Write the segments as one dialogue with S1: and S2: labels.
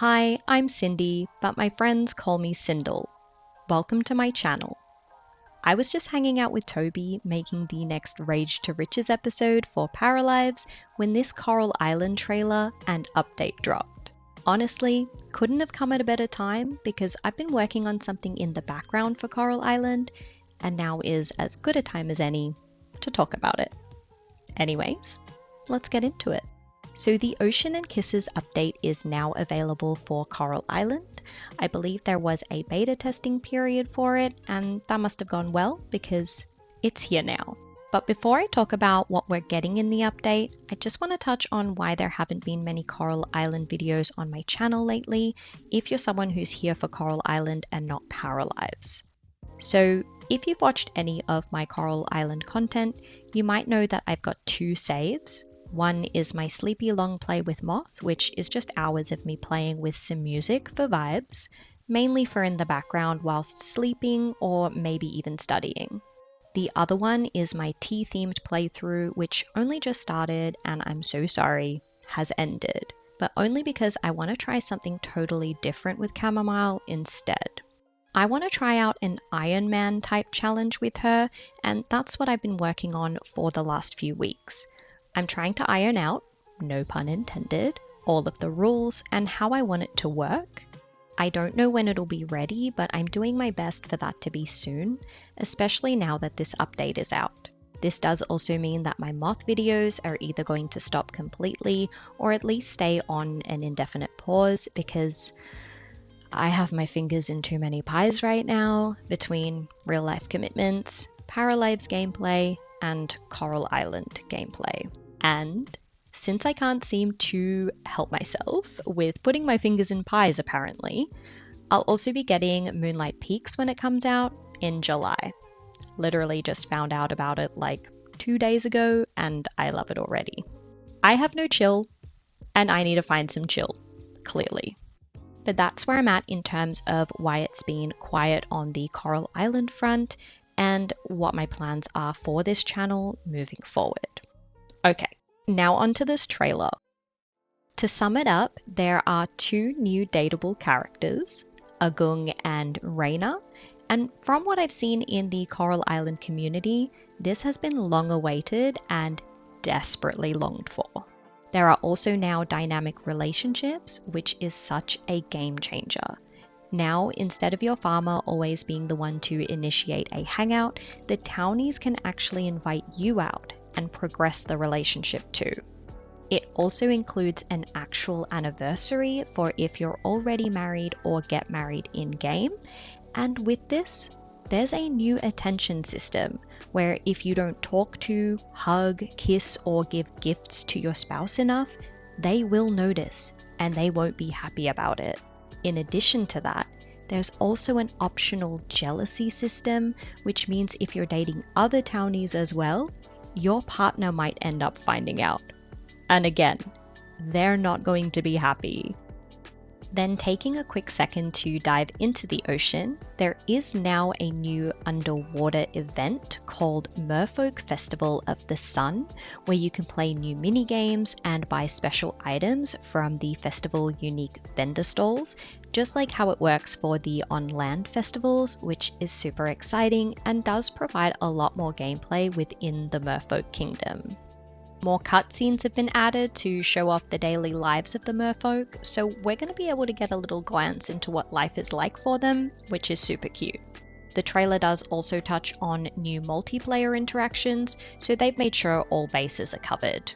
S1: Hi, I'm Cindy, but my friends call me Sindel. Welcome to my channel. I was just hanging out with Toby making the next Rage to Riches episode for Paralives when this Coral Island trailer and update dropped. Honestly, couldn't have come at a better time because I've been working on something in the background for Coral Island and now is as good a time as any to talk about it. Anyways, let's get into it. So the Ocean and Kisses update is now available for Coral Island. I believe there was a beta testing period for it, and that must have gone well because it's here now. But before I talk about what we're getting in the update, I just want to touch on why there haven't been many Coral Island videos on my channel lately, if you're someone who's here for Coral Island and not Paralives. So if you've watched any of my Coral Island content, you might know that I've got two saves. One is my sleepy long play with Moth, which is just hours of me playing with some music for vibes, mainly for in the background whilst sleeping or maybe even studying. The other one is my tea-themed playthrough, which only just started and I'm so sorry, has ended, but only because I want to try something totally different with Chamomile instead. I want to try out an Iron Man type challenge with her, and that's what I've been working on for the last few weeks. I'm trying to iron out, no pun intended, all of the rules and how I want it to work. I don't know when it'll be ready, but I'm doing my best for that to be soon, especially now that this update is out. This does also mean that my Moth videos are either going to stop completely or at least stay on an indefinite pause because I have my fingers in too many pies right now between real life commitments, Paralives gameplay, and Coral Island gameplay. And since I can't seem to help myself with putting my fingers in pies apparently, I'll also be getting Moonlight Peaks when it comes out in July. Literally just found out about it like 2 days ago and I love it already. I have no chill and I need to find some chill, clearly. But that's where I'm at in terms of why it's been quiet on the Coral Island front and what my plans are for this channel moving forward. Okay, now onto this trailer. To sum it up, there are two new dateable characters, Agung and Reina, and from what I've seen in the Coral Island community, this has been long awaited and desperately longed for. There are also now dynamic relationships, which is such a game changer. Now, instead of your farmer always being the one to initiate a hangout, the townies can actually invite you out and progress the relationship too. It also includes an actual anniversary for if you're already married or get married in-game, and with this, there's a new attention system where if you don't talk to, hug, kiss, or give gifts to your spouse enough, they will notice and they won't be happy about it. In addition to that, there's also an optional jealousy system, which means if you're dating other townies as well, your partner might end up finding out. And again, they're not going to be happy. Then taking a quick second to dive into the ocean, there is now a new underwater event called Merfolk Festival of the Sun, where you can play new mini-games and buy special items from the festival unique vendor stalls, just like how it works for the on-land festivals, which is super exciting and does provide a lot more gameplay within the Merfolk Kingdom. More cutscenes have been added to show off the daily lives of the merfolk, so we're going to be able to get a little glance into what life is like for them, which is super cute. The trailer does also touch on new multiplayer interactions, so they've made sure all bases are covered.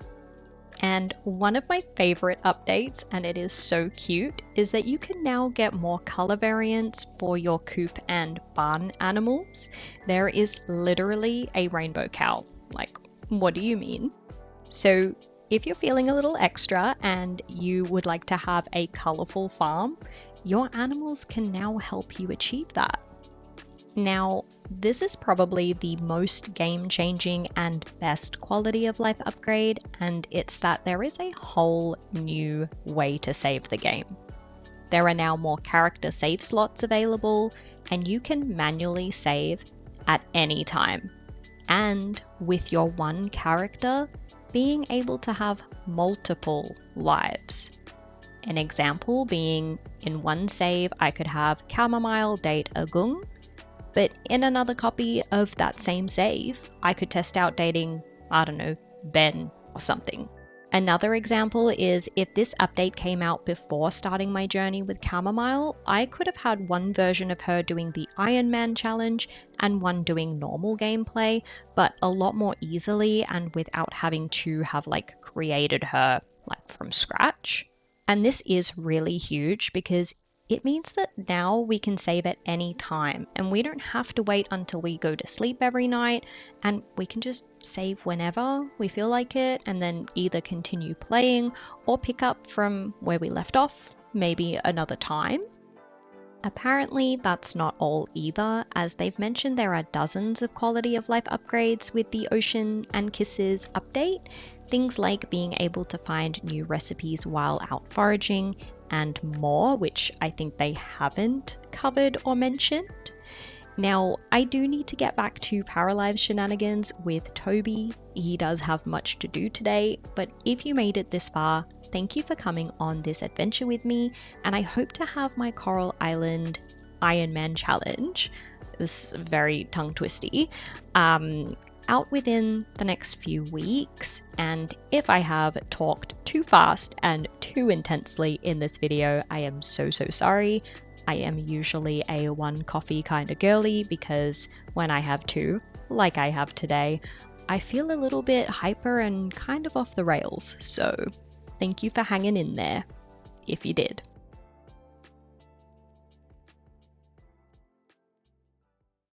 S1: And one of my favorite updates, and it is so cute, is that you can now get more color variants for your coop and barn animals. There is literally a rainbow cow. Like, what do you mean? So if you're feeling a little extra and you would like to have a colorful farm, your animals can now help you achieve that. Now, this is probably the most game-changing and best quality of life upgrade, and it's that there is a whole new way to save the game. There are now more character save slots available, and you can manually save at any time. And with your one character, being able to have multiple lives. An example being in one save I could have chamomile date Agung, but in another copy of that same save I could test out dating, I don't know, Ben or something. Another example is if this update came out before starting my journey with Chamomile, I could have had one version of her doing the Iron Man challenge and one doing normal gameplay, but a lot more easily and without having to have created her from scratch. And this is really huge because it means that now we can save at any time and we don't have to wait until we go to sleep every night, and we can just save whenever we feel like it and then either continue playing or pick up from where we left off, maybe another time. Apparently that's not all either, as they've mentioned there are dozens of quality of life upgrades with the Ocean and Kisses update. Things like being able to find new recipes while out foraging and more, which I think they haven't covered or mentioned. Now, I do need to get back to Paralives shenanigans with Toby. He does have much to do today, but if you made it this far, thank you for coming on this adventure with me, and I hope to have my Coral Island Iron Man challenge, this is very tongue twisty, out within the next few weeks. And if I have talked too fast and too intensely in this video, I am so sorry. I am usually a one coffee kind of girly because when I have two, like I have today, I feel a little bit hyper and kind of off the rails. So thank you for hanging in there, if you did.